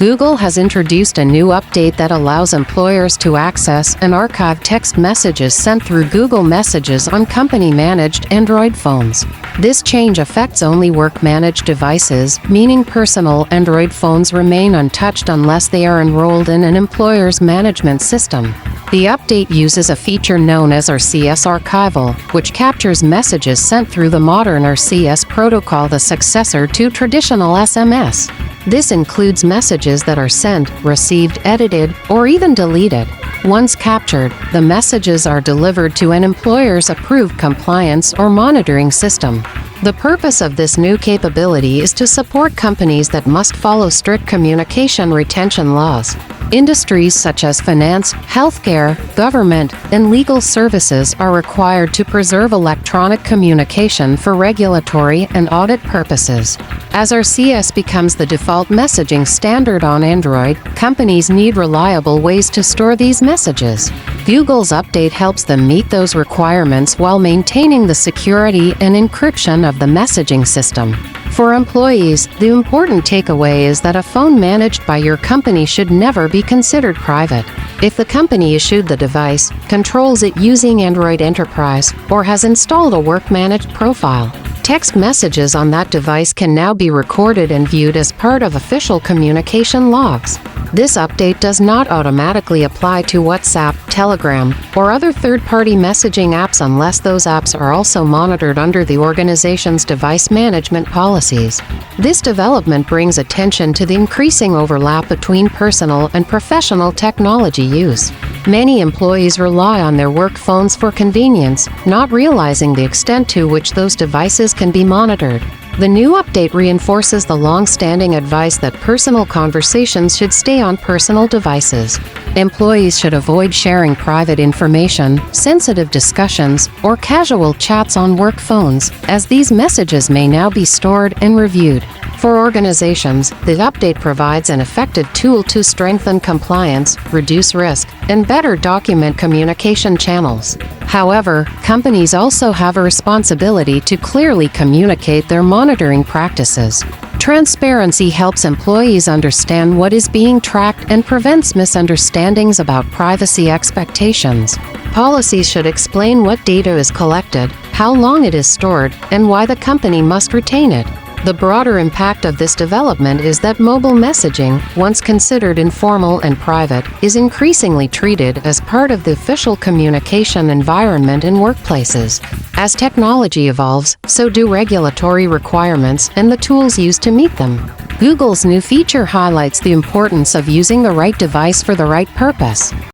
Google has introduced a new update that allows employers to access and archive text messages sent through Google Messages on company-managed Android phones. This change affects only work-managed devices, meaning personal Android phones remain untouched unless they are enrolled in an employer's management system. The update uses a feature known as RCS archival, which captures messages sent through the modern RCS protocol, the successor to traditional SMS. This includes messages that are sent, received, edited, or even deleted. Once captured, the messages are delivered to an employer's approved compliance or monitoring system. The purpose of this new capability is to support companies that must follow strict communication retention laws. Industries such as finance, healthcare, government, and legal services are required to preserve electronic communication for regulatory and audit purposes. As RCS becomes the default messaging standard on Android, companies need reliable ways to store these messages. Google's update helps them meet those requirements while maintaining the security and encryption of the messaging system. For employees, the important takeaway is that a phone managed by your company should never be considered private. If the company issued the device, controls it using Android Enterprise, or has installed a work-managed profile, text messages on that device can now be recorded and viewed as part of official communication logs. This update does not automatically apply to WhatsApp, Telegram, or other third-party messaging apps unless those apps are also monitored under the organization's device management policies. This development brings attention to the increasing overlap between personal and professional technology use. Many employees rely on their work phones for convenience, not realizing the extent to which those devices can be monitored. The new update reinforces the long-standing advice that personal conversations should stay on personal devices. Employees should avoid sharing private information, sensitive discussions, or casual chats on work phones, as these messages may now be stored and reviewed. For organizations, the update provides an effective tool to strengthen compliance, reduce risk, and better document communication channels. However, companies also have a responsibility to clearly communicate their monitoring practices. Transparency helps employees understand what is being tracked and prevents misunderstandings about privacy expectations. Policies should explain what data is collected, how long it is stored, and why the company must retain it. The broader impact of this development is that mobile messaging, once considered informal and private, is increasingly treated as part of the official communication environment in workplaces. As technology evolves, so do regulatory requirements and the tools used to meet them. Google's new feature highlights the importance of using the right device for the right purpose.